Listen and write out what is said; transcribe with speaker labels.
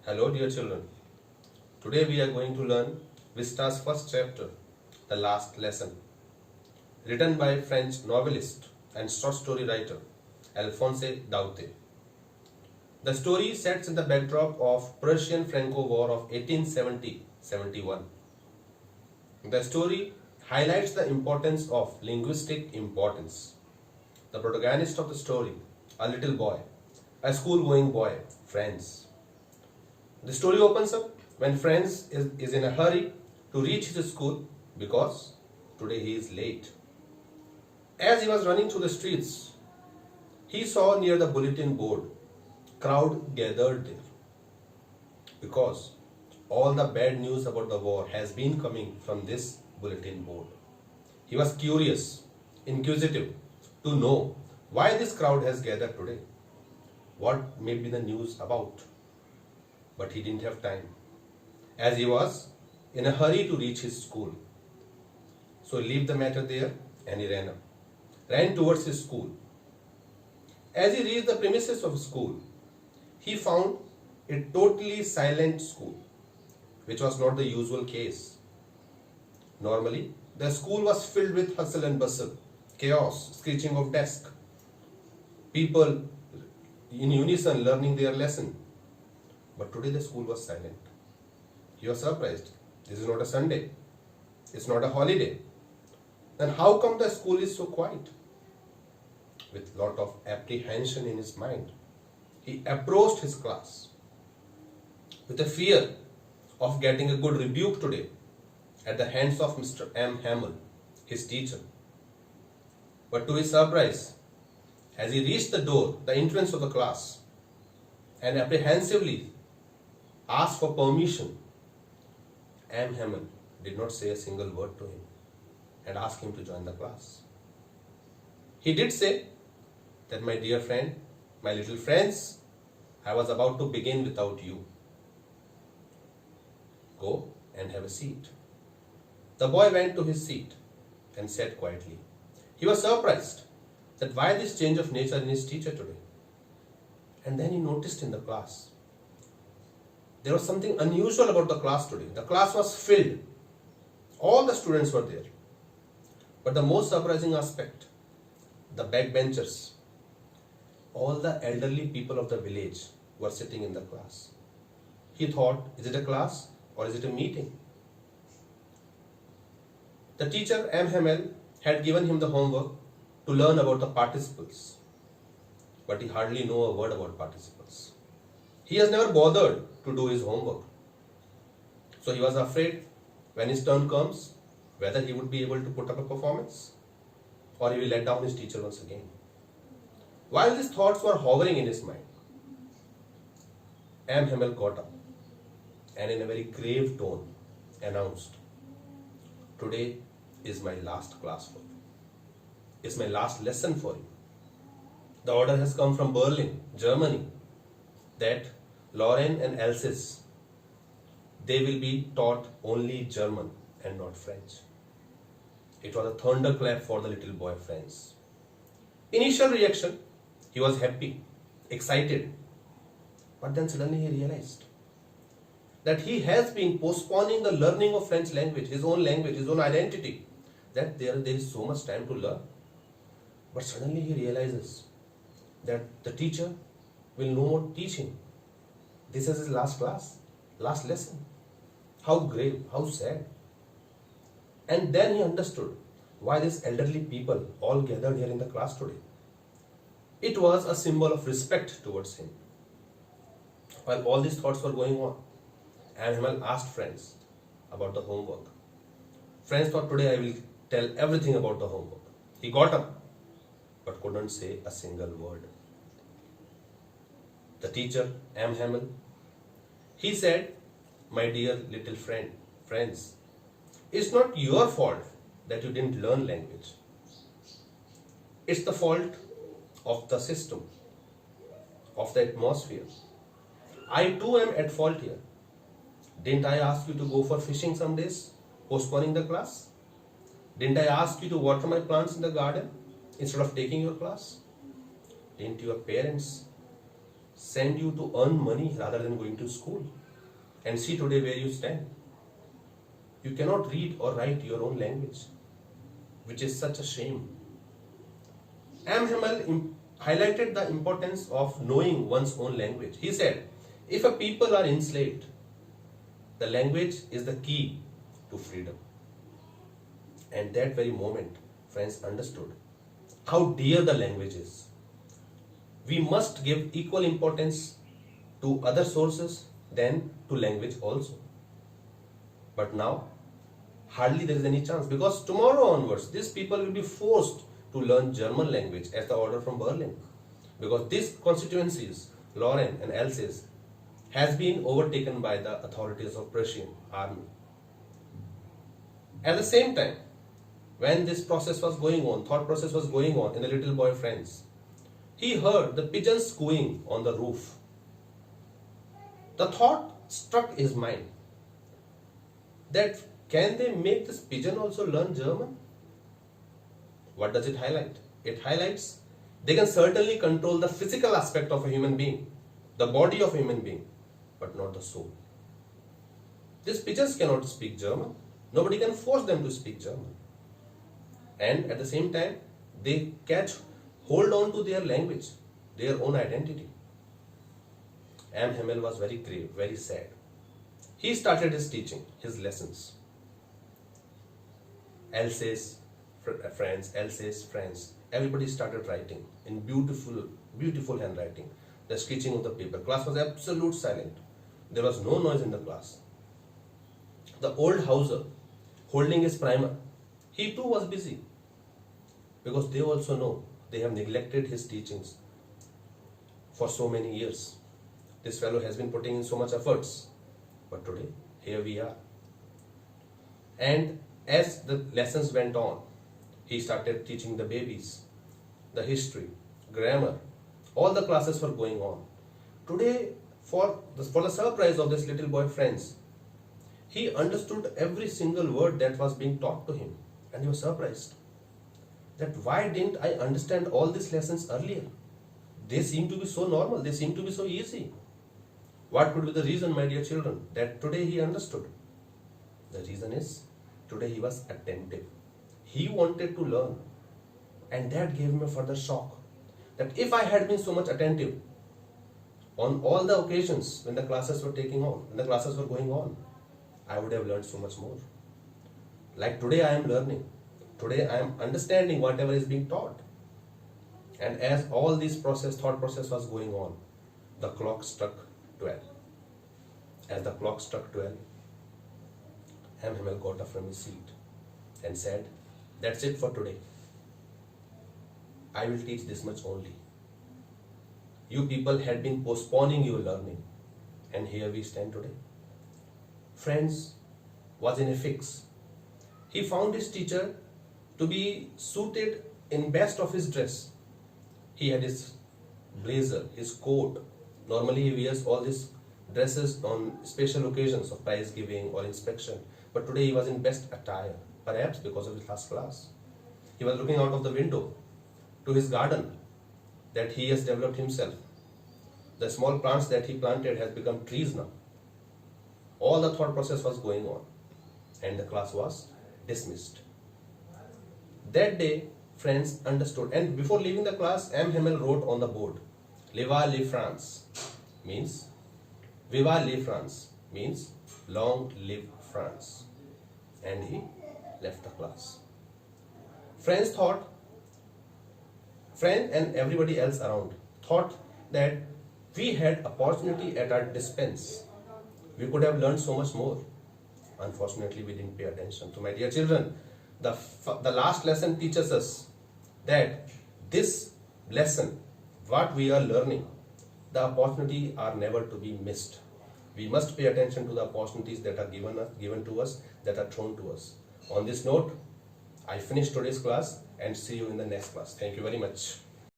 Speaker 1: Hello dear children. Today we are going to learn Vista's first chapter, The Last Lesson, written by French novelist and short story writer Alphonse Daudet. The story sets in the backdrop of Prussian-Franco War of 1870-71. The story highlights the importance of linguistic importance. The protagonist of the story, a little boy, a school-going boy, Franz. The story opens up when Franz is in a hurry to reach his school because today he is late. As he was running through the streets, he saw near the bulletin board crowd gathered there because all the bad news about the war has been coming from this bulletin board. He was curious, inquisitive to know why this crowd has gathered today. What may be the news about? But he didn't have time, as he was in a hurry to reach his school. So he left the matter there and he ran towards his school. As he reached the premises of his school, he found a totally silent school, which was not the usual case. Normally, the school was filled with hustle and bustle, chaos, screeching of desks, people in unison learning their lesson. But today the school was silent. You are surprised. This is not a Sunday. It's not a holiday. Then how come the school is so quiet? With lot of apprehension in his mind, he approached his class with a fear of getting a good rebuke today at the hands of Mr. M. Hamel, his teacher. But to his surprise, as he reached the door, the entrance of the class, and apprehensively asked for permission, M. Hamel did not say a single word to him and asked him to join the class. He did say that, my dear friend, my little friends, I was about to begin without you. Go and have a seat. The boy went to his seat and sat quietly. He was surprised that why this change of nature in his teacher today. And then he noticed in the class, there was something unusual about the class today. The class was filled. All the students were there. But the most surprising aspect, the backbenchers, all the elderly people of the village were sitting in the class. He thought, is it a class or is it a meeting? The teacher, M. Hamel, had given him the homework to learn about the participles. But he hardly knew a word about participles. He has never bothered to do his homework. So he was afraid when his turn comes, whether he would be able to put up a performance or he will let down his teacher once again. While these thoughts were hovering in his mind, M. Hamel got up and in a very grave tone announced, today is my last class for you. It's my last lesson for you. The order has come from Berlin, Germany, that Lauren and Alsace, they will be taught only German and not French. It was a thunderclap for the little boy Franz. Initial reaction, he was happy, excited. But then suddenly he realized that he has been postponing the learning of French language, his own identity, that there is so much time to learn. But suddenly he realizes that the teacher will no more teach him. This is his last class, last lesson. How grave, how sad. And then he understood why these elderly people all gathered here in the class today. It was a symbol of respect towards him. While all these thoughts were going on, Hamel asked Franz about the homework. Franz thought, today I will tell everything about the homework. He got up, but couldn't say a single word. The teacher, M. Hamel, he said, my dear little friends, it's not your fault that you didn't learn language. It's the fault of the system, of the atmosphere. I too am at fault here. Didn't I ask you to go for fishing some days, postponing the class? Didn't I ask you to water my plants in the garden instead of taking your class? Didn't your parents send you to earn money rather than going to school. And see today where you stand. You cannot read or write your own language, which is such a shame. Hamel highlighted the importance of knowing one's own language. He said, if a people are enslaved, the language is the key to freedom. And that very moment, friends understood how dear the language is. We must give equal importance to other sources than to language also. But now, hardly there is any chance, because tomorrow onwards, these people will be forced to learn German language as the order from Berlin, because these constituencies, Lorraine and Alsace, has been overtaken by the authorities of Prussian army. At the same time, when this process was going on, thought process was going on in the little boy Franz, he heard the pigeons cooing on the roof. The thought struck his mind that can they make this pigeon also learn German? What does it highlight? It highlights they can certainly control the physical aspect of a human being, the body of a human being, but not the soul. These pigeons cannot speak German. Nobody can force them to speak German. And at the same time, they hold on to their language, their own identity. Hamel was very grave, very sad. He started his teaching, his lessons. Alsace, France, everybody started writing in beautiful handwriting. The stitching of the paper. Class was absolute silent. There was no noise in the class. The old Hauser, holding his primer, he too was busy, because they also know they have neglected his teachings for so many years. This fellow has been putting in so much efforts, but today, here we are. And as the lessons went on, he started teaching the babies, the history, grammar. All the classes were going on. Today, for the surprise of this little boy Franz, he understood every single word that was being taught to him. And he was surprised that why didn't I understand all these lessons earlier? They seem to be so normal, they seem to be so easy. What could be the reason, my dear children, that today he understood? The reason is, today he was attentive. He wanted to learn. And that gave him a further shock. That if I had been so much attentive on all the occasions when the classes were when the classes were going on, I would have learned so much more. Like today I am learning. Today I am understanding whatever is being taught. And as all this thought process was going on, the clock struck 12. As the clock struck 12, Hamel got up from his seat and said, that's it for today. I will teach this much only. You people had been postponing your learning, and here we stand today. Franz was in a fix. He found his teacher to be suited in best of his dress. He had his blazer, his coat. Normally he wears all these dresses on special occasions of prize giving or inspection. But today he was in best attire, perhaps because of his last class. He was looking out of the window to his garden that he has developed himself. The small plants that he planted has become trees now. All the thought process was going on, and the class was dismissed. That day, Franz understood, and before leaving the class, Hamel wrote on the board, "Viva la France" means "Viva la France" means "Long live France," and he left the class. Franz and everybody else around thought that we had opportunity at our dispense. We could have learned so much more. Unfortunately, we didn't pay attention. So my dear children, the last lesson teaches us that this lesson, what we are learning, the opportunity are never to be missed. We must pay attention to the opportunities that are given to us, that are thrown to us. On this note, I finish today's class and see you in the next class. Thank you very much.